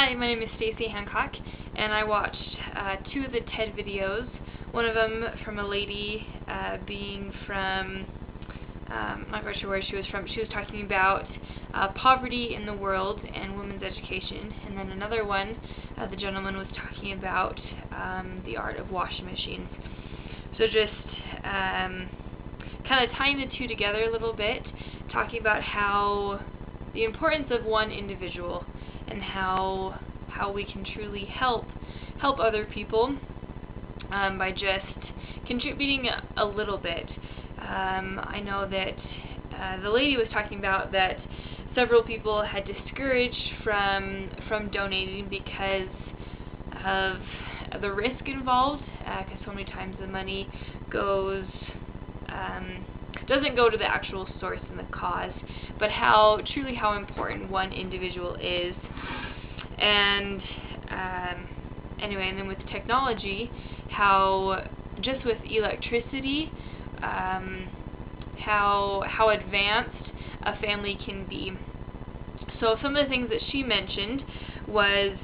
Hi, my name is Stacey Hancock, and I watched two of the TED videos. One of them from a lady being from, I'm not quite sure where she was from. She was talking about poverty in the world and women's education. And then another one, the gentleman was talking about the art of washing machines. So just kind of tying the two together a little bit, talking about how the importance of one individual and how we can truly help other people by just contributing a little bit. I know that the lady was talking about that several people had discouraged from donating because of the risk involved, because so many times the money doesn't go to the actual source and the cause, but truly how important one individual is. And anyway, and then with technology, how just with electricity, how advanced a family can be. So some of the things that she mentioned was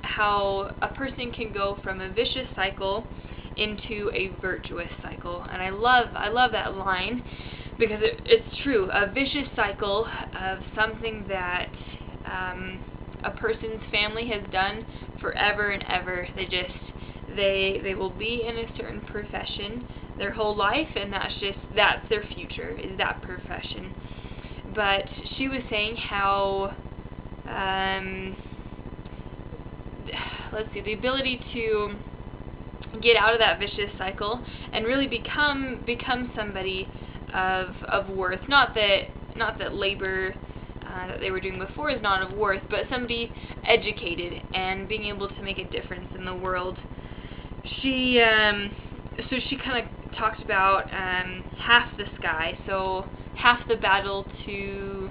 how a person can go from a vicious cycle into a virtuous cycle. And I love that line, because it's true. A vicious cycle of something that a person's family has done forever and ever. They will be in a certain profession their whole life, and that's their future, is that profession. But she was saying how the ability to get out of that vicious cycle and really become somebody of worth. Not that labor that they were doing before is not of worth, but somebody educated and being able to make a difference in the world. She kind of talked about half the sky, so half the battle to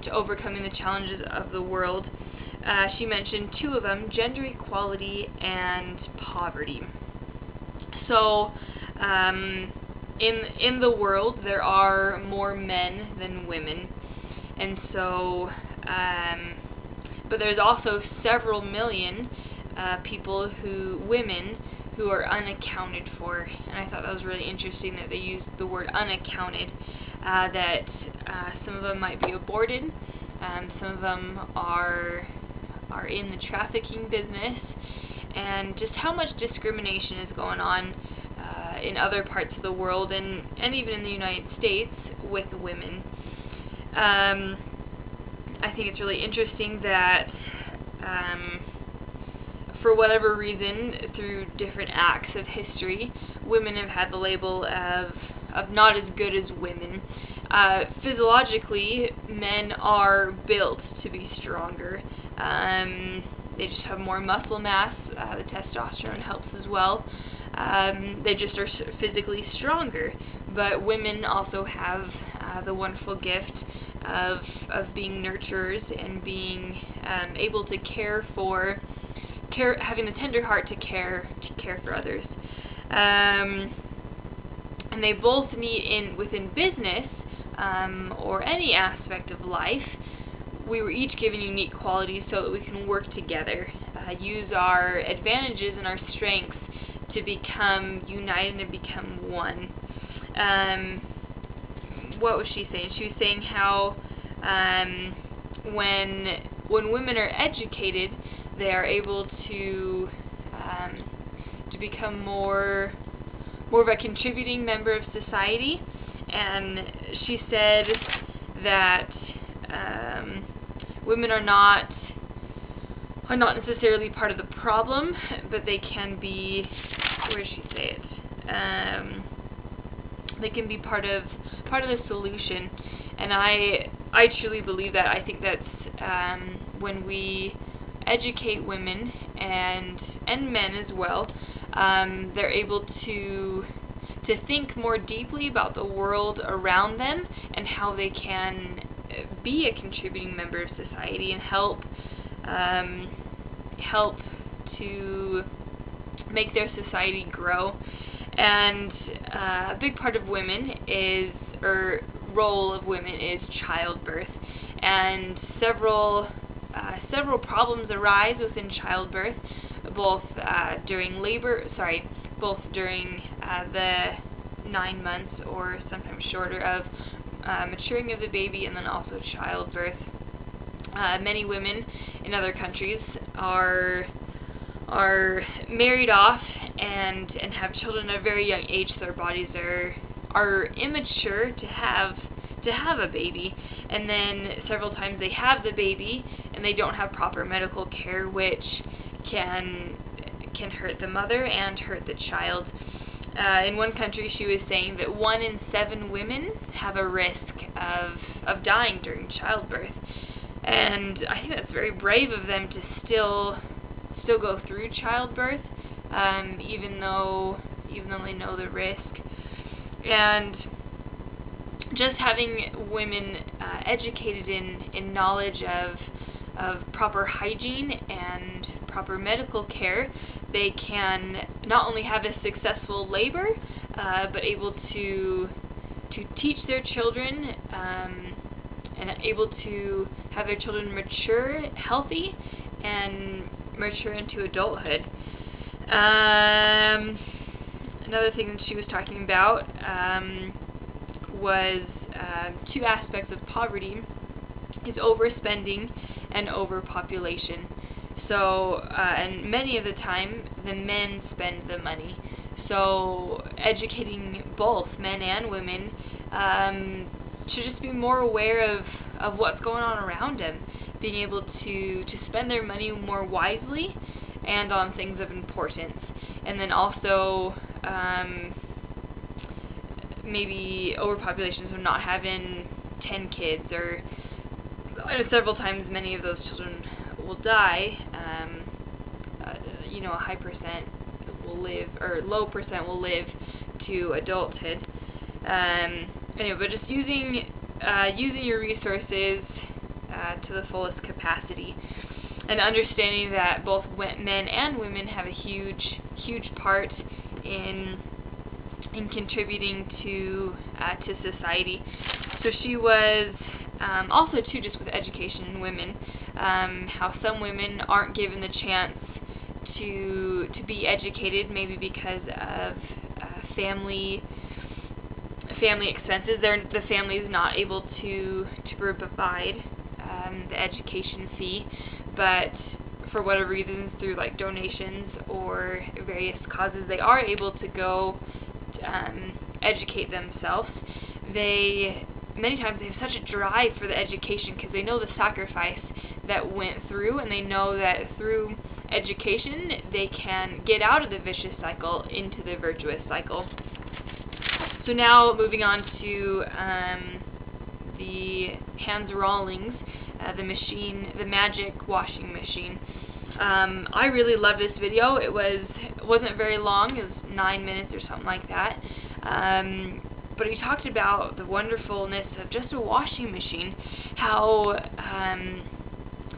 overcoming the challenges of the world. She mentioned two of them: gender equality and poverty. So, in the world, there are more men than women, and so, but there's also several million women who are unaccounted for. And I thought that was really interesting that they used the word unaccounted. That some of them might be aborted, some of them are in the trafficking business, and just how much discrimination is going on in other parts of the world, and even in the United States with women. I think it's really interesting that for whatever reason, through different acts of history, women have had the label of not as good as women. Physiologically, men are built to be stronger. They just have more muscle mass. The testosterone helps as well. They just are physically stronger. But women also have the wonderful gift of being nurturers and being able to having the tender heart to care for others. And they both need within business or any aspect of life. We were each given unique qualities so that we can work together, use our advantages and our strengths to become united and become one. What was she saying? She was saying how when women are educated, they are able to become more of a contributing member of society. And she said that women are not necessarily part of the problem, but they can be, where did she say it? They can be part of the solution. And I truly believe that. I think that's when we educate women and men as well, they're able to think more deeply about the world around them and how they can be a contributing member of society and help to make their society grow. And a big part of role of women is childbirth, and several several problems arise within childbirth, both during the 9 months or sometimes shorter of maturing of the baby, and then also childbirth. Many women in other countries are married off and have children at a very young age, so their bodies are immature to have a baby, and then several times they have the baby and they don't have proper medical care, which can hurt the mother and hurt the child. In one country, she was saying that 1 in 7 women have a risk of dying during childbirth, and I think that's very brave of them to still go through childbirth, even though they know the risk. And just having women educated in knowledge of proper hygiene and proper medical care, they can not only have a successful labor, but able to teach their children and able to have their children mature, healthy, and mature into adulthood. Another thing that she was talking about was 2 aspects of poverty is overspending and overpopulation. So, and many of the time, the men spend the money. So, educating both men and women should just be more aware of what's going on around them, being able to spend their money more wisely and on things of importance. And then also, maybe overpopulation, so not having 10 kids, or several times many of those children will die. A high percent will live, or low percent will live to adulthood. Anyway, but just using your resources to the fullest capacity, and understanding that both men and women have a huge part in contributing to society. So she was also too, just with education in women, how some women aren't given the chance to be educated, maybe because of family expenses. The family is not able to provide the education fee, but for whatever reasons, through like donations or various causes, they are able to go educate themselves. Many times they have such a drive for the education because they know the sacrifice that went through, and they know that through education they can get out of the vicious cycle into the virtuous cycle. So now moving on to the Hans Rawlings, the magic washing machine. I really love this video. It wasn't very long. It was 9 minutes or something like that. But he talked about the wonderfulness of just a washing machine, how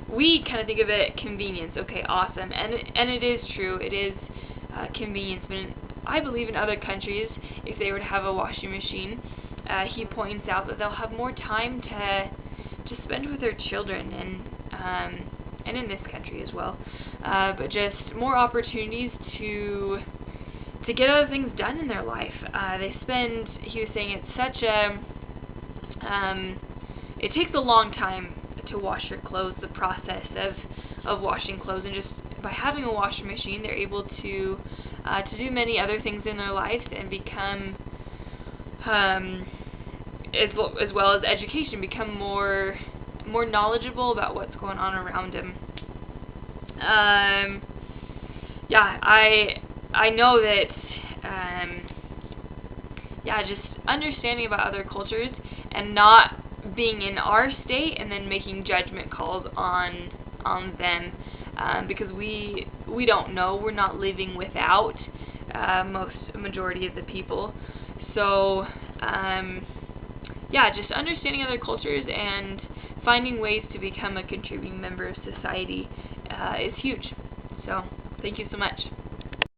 we kind of think of it convenience. Okay, awesome, and it is true. It is convenience, but I believe in other countries, if they were to have a washing machine, he points out that they'll have more time to spend with their children, and in this country as well, but just more opportunities to get other things done in their life. He was saying it's such it takes a long time to wash your clothes, the process of washing clothes, and just by having a washing machine, they're able to do many other things in their life and become, as well as education, become more knowledgeable about what's going on around them. I know that, just understanding about other cultures and not being in our state and then making judgment calls on them, because we don't know. We're not living without majority of the people. So, just understanding other cultures and finding ways to become a contributing member of society is huge. So, thank you so much.